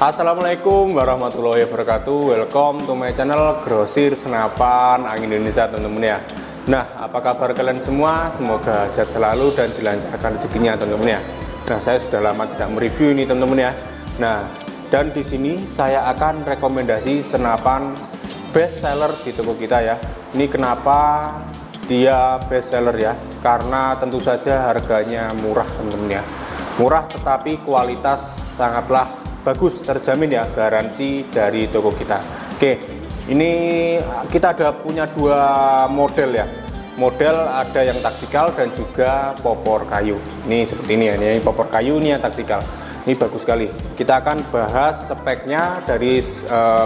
Assalamualaikum warahmatullahi wabarakatuh. Welcome to my channel Grosir Senapan Angin Indonesia, teman-teman ya. Nah, apa kabar kalian semua? Semoga sehat selalu dan dilancarkan rezekinya, teman-teman ya. Nah, saya sudah lama tidak mereview ini, teman-teman ya. Nah, dan di sini saya akan rekomendasi senapan best seller di toko kita ya. Ini kenapa dia best seller ya? Karena tentu saja harganya murah, teman-teman ya. Murah tetapi kualitas sangatlah bagus, terjamin ya, garansi dari toko kita. Oke, ini kita ada punya dua model ya. Model ada yang taktikal dan juga popor kayu. Ini seperti ini ya, ini popor kayu, ini yang taktikal. Ini bagus sekali. Kita akan bahas speknya dari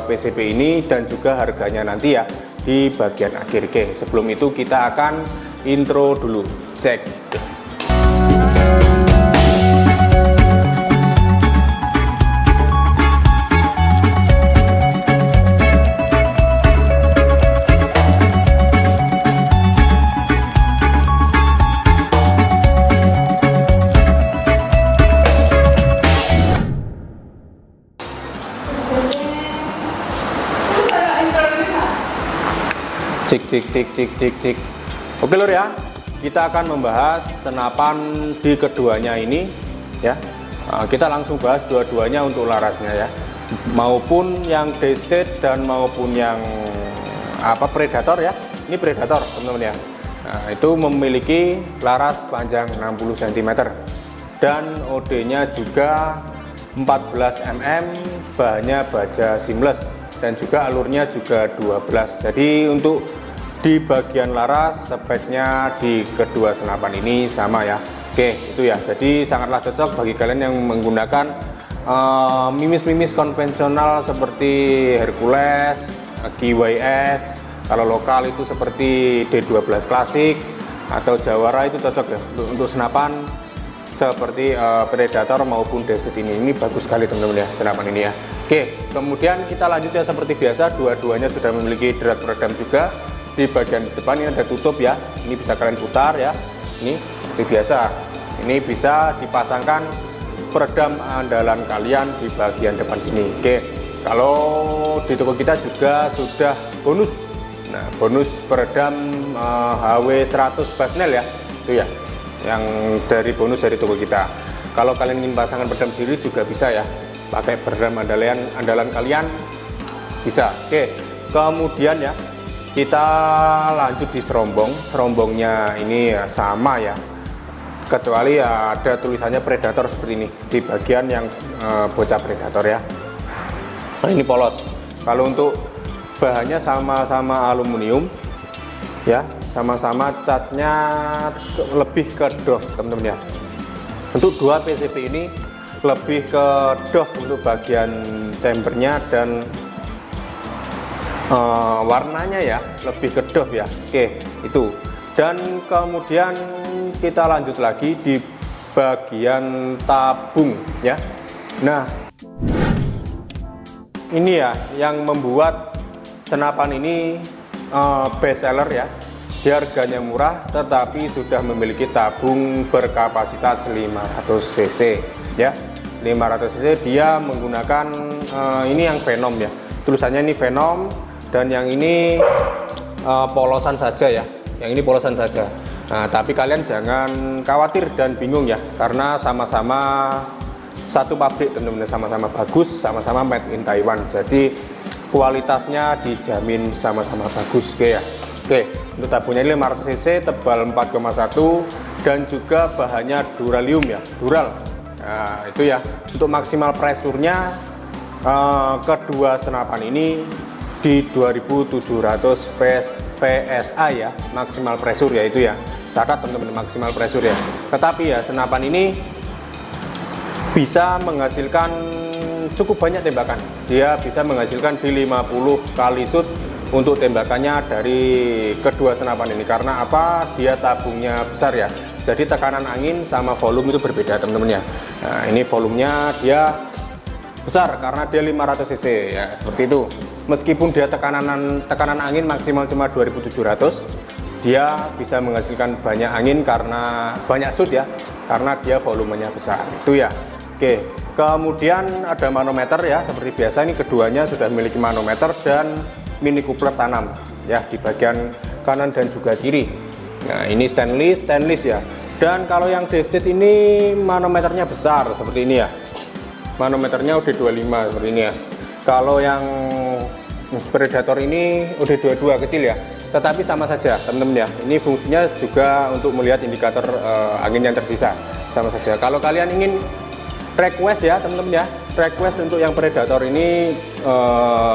PCB ini dan juga harganya nanti ya di bagian akhir. Oke, sebelum itu kita akan intro dulu. Cek. Cik. Oke lur ya, kita akan membahas senapan di keduanya ini ya. Kita langsung bahas dua-duanya untuk larasnya ya, maupun yang Daystate dan maupun yang Predator ya. Ini Predator, teman-teman ya. Nah, itu memiliki laras panjang 60 cm dan OD-nya juga 14 mm, bahannya baja seamless dan juga alurnya juga 12. Jadi untuk di bagian laras speknya di kedua senapan ini sama ya. Oke, itu ya. Jadi sangatlah cocok bagi kalian yang menggunakan mimis-mimis konvensional seperti Hercules, GYS. Kalau lokal itu seperti D12 klasik atau Jawara, itu cocok ya untuk senapan seperti Predator maupun Daystate ini. Ini bagus sekali, teman-teman ya, senapan ini ya. Oke, kemudian kita lanjut ya seperti biasa. Dua-duanya sudah memiliki drat peredam juga. Di bagian depan ini ada tutup ya, ini bisa kalian putar ya. Ini seperti biasa, ini bisa dipasangkan peredam andalan kalian di bagian depan sini. Oke, kalau di toko kita juga sudah bonus. Nah, bonus peredam HW100 Basnel ya, itu ya, yang dari bonus dari toko kita. Kalau kalian ingin pasangkan peredam sendiri juga bisa ya, pakai peredam andalan kalian bisa. Oke, kemudian ya kita lanjut di serombongnya ini ya sama ya, kecuali ya ada tulisannya Predator seperti ini di bagian yang bocah Predator ya. Nah, ini polos. Kalau untuk bahannya sama-sama aluminium ya, sama-sama catnya lebih ke doff, teman-teman ya. Untuk dua PCB ini lebih ke doff untuk bagian chambernya dan warnanya ya lebih ke doff ya. Oke, itu. Dan kemudian kita lanjut lagi di bagian tabung ya. Nah, ini ya yang membuat senapan ini best seller ya. Dia harganya murah tetapi sudah memiliki tabung berkapasitas 500 cc ya. 500 cc, dia menggunakan ini yang Venom ya. Tulisannya ini Venom. Dan yang ini polosan saja ya, yang ini polosan saja. Nah, tapi kalian jangan khawatir dan bingung ya, karena sama-sama satu pabrik, teman-teman, sama-sama bagus, sama-sama made in Taiwan. Jadi kualitasnya dijamin sama-sama bagus. Oke ya. Oke, untuk tabungnya ini 500 cc, tebal 4,1 dan juga bahannya duralium ya, dural. Nah, itu ya. Untuk maksimal pressure-nya kedua senapan ini di 2700 PSI ya, maksimal pressure ya, itu ya. Catat teman-teman, maksimal pressure ya. Tetapi ya senapan ini bisa menghasilkan cukup banyak tembakan. Dia bisa menghasilkan di 50 kali shoot untuk tembakannya dari kedua senapan ini. Karena apa? Dia tabungnya besar ya. Jadi tekanan angin sama volume itu berbeda, teman-teman ya. Nah, ini volumenya dia besar karena dia 500 cc ya, seperti itu. Meskipun dia tekanan angin maksimal cuma 2700, dia bisa menghasilkan banyak angin karena banyak shoot ya, karena dia volumenya besar, itu ya. Oke, Kemudian ada manometer ya, seperti biasa ini keduanya sudah memiliki manometer dan mini coupler tanam ya di bagian kanan dan juga kiri. Nah, ini stainless ya. Dan kalau yang D-State ini manometernya besar seperti ini ya. Manometernya udah 25 seperti ini ya. Kalau yang Predator ini udah 22 kecil ya. Tetapi sama saja teman-teman ya. Ini fungsinya juga untuk melihat indikator angin yang tersisa. Sama saja. Kalau kalian ingin request ya teman-teman ya. Request untuk yang Predator ini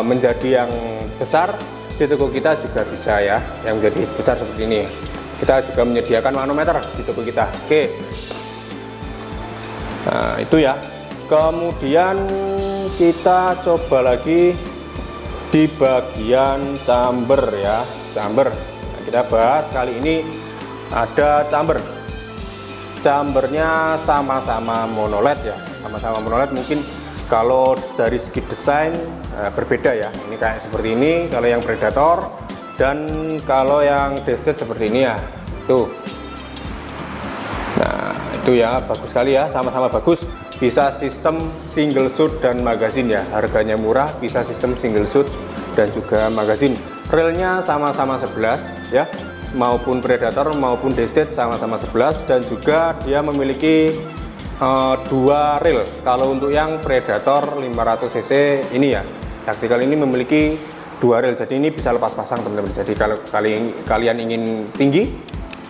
menjadi yang besar di toko kita juga bisa ya. Yang menjadi besar seperti ini. Kita juga menyediakan manometer di toko kita. Oke. Nah, itu ya. Kemudian kita coba lagi di bagian chamber ya, chamber. Nah, kita bahas kali ini ada chambernya sama-sama monolith ya, sama-sama monolith. Mungkin kalau dari segi desain berbeda ya. Ini kayak seperti ini kalau yang Predator, dan kalau yang D-State seperti ini ya. Tuh. Nah, itu ya bagus sekali ya, sama-sama bagus. Bisa sistem single shoot dan magazine ya, harganya murah, bisa sistem single shoot dan juga magazine. Railnya sama-sama 11 ya, maupun Predator maupun D-State sama-sama 11, dan juga dia memiliki dua rail. Kalau untuk yang Predator 500 cc ini ya, tactical ini memiliki dua rail, jadi ini bisa lepas pasang teman-teman. Jadi kalau kalian ingin tinggi,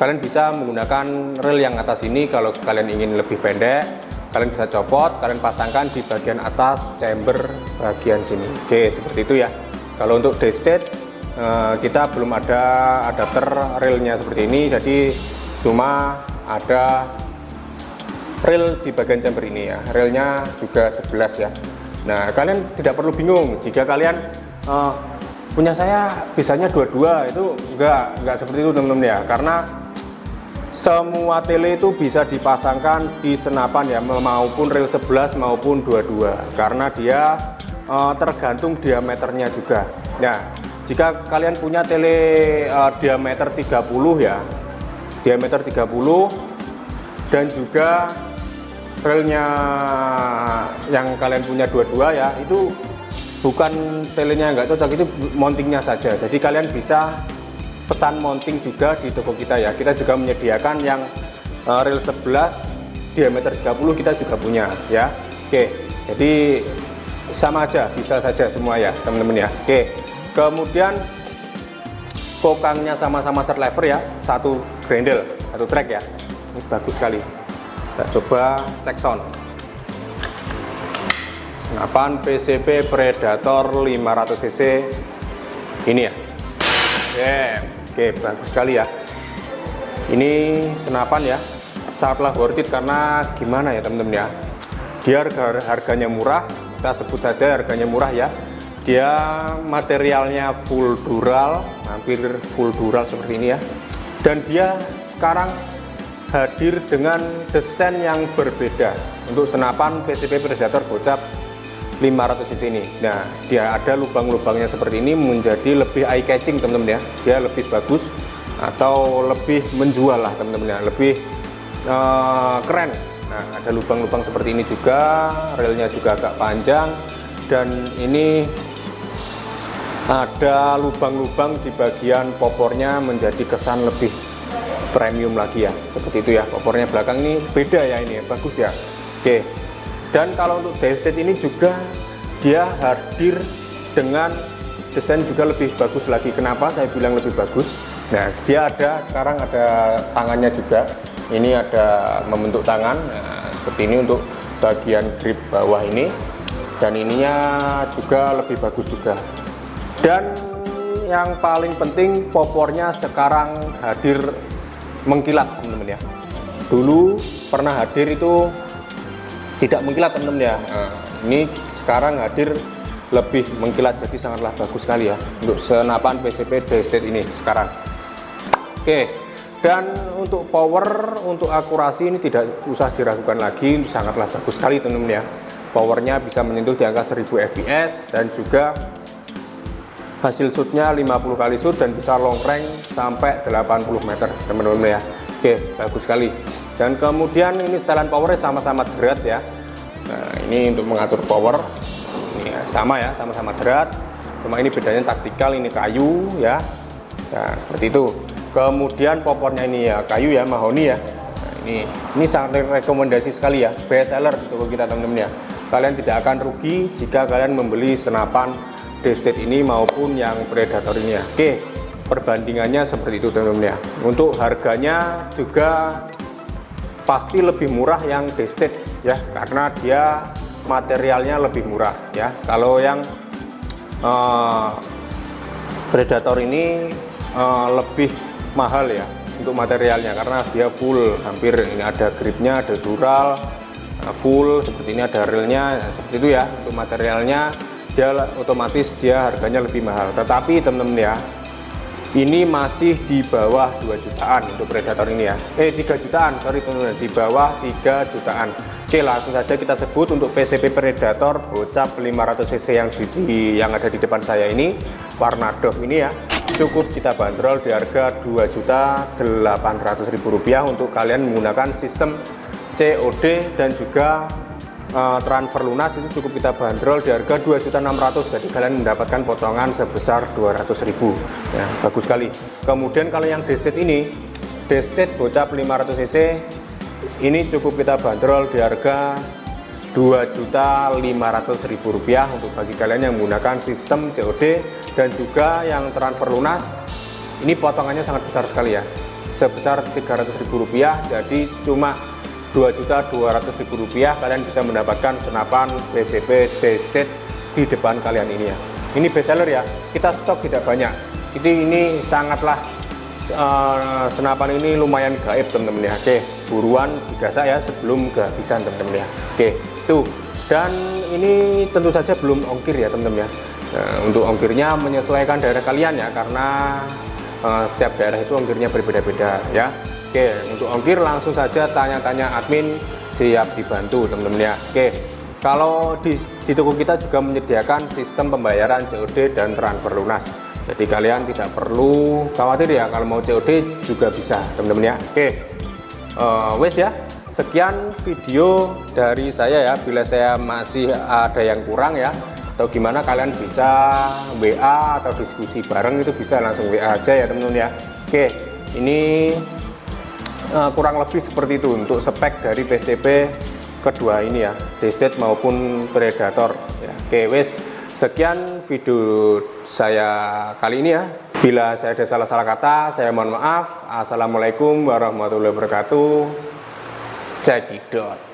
kalian bisa menggunakan rail yang atas ini. Kalau kalian ingin lebih pendek, kalian bisa copot, kalian pasangkan di bagian atas chamber bagian sini. Oke, seperti itu ya. Kalau untuk D-State kita belum ada adapter railnya seperti ini, jadi cuma ada rail di bagian chamber ini ya. Railnya juga 11 ya. Nah, kalian tidak perlu bingung jika kalian punya saya bisanya dua-dua, itu enggak seperti itu teman-teman ya, karena semua tele itu bisa dipasangkan di senapan ya, maupun rail 11 maupun 22, karena dia tergantung diameternya juga. Nah, jika kalian punya tele diameter 30 ya, diameter 30, dan juga railnya yang kalian punya 22 ya, itu bukan telenya nggak cocok, itu mountingnya saja. Jadi kalian bisa pesan mounting juga di toko kita ya. Kita juga menyediakan yang rail 11 diameter 30, kita juga punya ya. Oke, jadi sama aja, bisa saja semua ya teman-teman ya. Oke, kemudian kokangnya sama-sama set lever ya, satu grendel, satu track ya. Ini bagus sekali. Kita coba cek sound. Senapan PCP Predator 500 cc ini ya. Oke, bagus sekali ya. Ini senapan ya, sangatlah worth it, karena gimana ya teman-teman ya, dia harganya murah. Kita sebut saja harganya murah ya. Dia materialnya full dural, hampir full dural seperti ini ya. Dan dia sekarang hadir dengan desain yang berbeda untuk senapan PCP Predator Gocap 500 cc ini. Nah, dia ada lubang-lubangnya seperti ini, menjadi lebih eye catching teman-teman ya. Dia lebih bagus atau lebih menjual lah teman-teman ya, lebih keren. Nah, ada lubang-lubang seperti ini juga, railnya juga agak panjang, dan ini ada lubang-lubang di bagian popornya, menjadi kesan lebih premium lagi ya, seperti itu ya. Popornya belakang ini beda ya, ini ya, bagus ya. Oke. Dan kalau untuk D-State ini juga dia hadir dengan desain juga lebih bagus lagi. Kenapa saya bilang lebih bagus? Nah, dia sekarang ada tangannya juga. Ini ada membentuk tangan, nah, seperti ini untuk bagian grip bawah ini. Dan ininya juga lebih bagus juga. Dan yang paling penting, popornya sekarang hadir mengkilat teman-teman ya. Dulu pernah hadir itu tidak mengkilat teman-teman ya. Nah, ini sekarang hadir lebih mengkilat, jadi sangatlah bagus sekali ya untuk senapan PCP D-State ini sekarang. Oke, dan untuk power, untuk akurasi ini tidak usah diragukan lagi, sangatlah bagus sekali teman-teman ya. Powernya bisa menyentuh di angka 1000 fps, dan juga hasil shootnya 50 kali shoot, dan bisa long range sampai 80 meter teman-teman ya. Oke, bagus sekali. Dan kemudian ini setelan powernya sama-sama berat ya. Nah, ini untuk mengatur power. Ini ya, sama ya, sama-sama drat. Cuma ini bedanya taktikal, ini kayu ya. Nah, seperti itu. Kemudian popornya ini ya kayu ya, mahoni ya. Nah, ini sangat rekomendasi sekali ya, best seller di toko kita teman-teman ya. Kalian tidak akan rugi jika kalian membeli senapan Destet ini maupun yang Predator ini ya. Oke, perbandingannya seperti itu teman-teman ya. Untuk harganya juga pasti lebih murah yang Destet ya, karena dia materialnya lebih murah ya. Kalau yang Predator ini lebih mahal ya untuk materialnya, karena dia full, hampir ini ada gripnya, ada dural full seperti ini, ada relnya seperti itu ya. Untuk materialnya dia otomatis dia harganya lebih mahal, tetapi teman-teman ya, ini masih di bawah 2 jutaan untuk Predator ini ya. 3 jutaan, sorry teman-teman, di bawah 3 jutaan. Oke, langsung saja kita sebut untuk PCP Predator bocap 500 cc yang ada di depan saya ini, warna doff ini ya. Cukup kita bandrol di harga Rp2.800.000 untuk kalian menggunakan sistem COD dan juga transfer lunas. Itu cukup kita bandrol di harga Rp2.600.000, jadi kalian mendapatkan potongan sebesar Rp200.000 ya, bagus sekali. Kemudian kalau yang Destet ini, Destet bocap 500 cc ini cukup kita bandrol di harga Rp2.500.000 untuk bagi kalian yang menggunakan sistem COD dan juga yang transfer lunas. Ini potongannya sangat besar sekali ya, sebesar Rp300.000, jadi cuma Rp2.200.000 kalian bisa mendapatkan senapan PCP Destet di depan kalian ini ya. Ini best seller ya, kita stok tidak banyak. Ini sangatlah senapan ini lumayan gaib teman-teman ya. Oke, buruan digasak ya sebelum kehabisan teman-teman ya. Oke, tuh. Dan ini tentu saja belum ongkir ya teman-teman ya. Nah, untuk ongkirnya menyesuaikan daerah kalian ya, karena setiap daerah itu ongkirnya berbeda-beda ya. Oke, untuk ongkir langsung saja tanya-tanya admin, siap dibantu teman-teman ya. Oke, kalau di toko kita juga menyediakan sistem pembayaran COD dan transfer lunas, jadi kalian tidak perlu khawatir ya, kalau mau COD juga bisa teman-teman ya. Oke, wes ya, sekian video dari saya ya. Bila saya masih ada yang kurang ya atau gimana, kalian bisa WA atau diskusi bareng, itu bisa langsung WA aja ya teman-teman ya. Oke, ini kurang lebih seperti itu untuk spek dari PCP kedua ini ya, Destet maupun Predator ya. Oke, wes, sekian video saya kali ini ya. Bila saya ada salah-salah kata, saya mohon maaf. Assalamualaikum warahmatullahi wabarakatuh. Cekidot.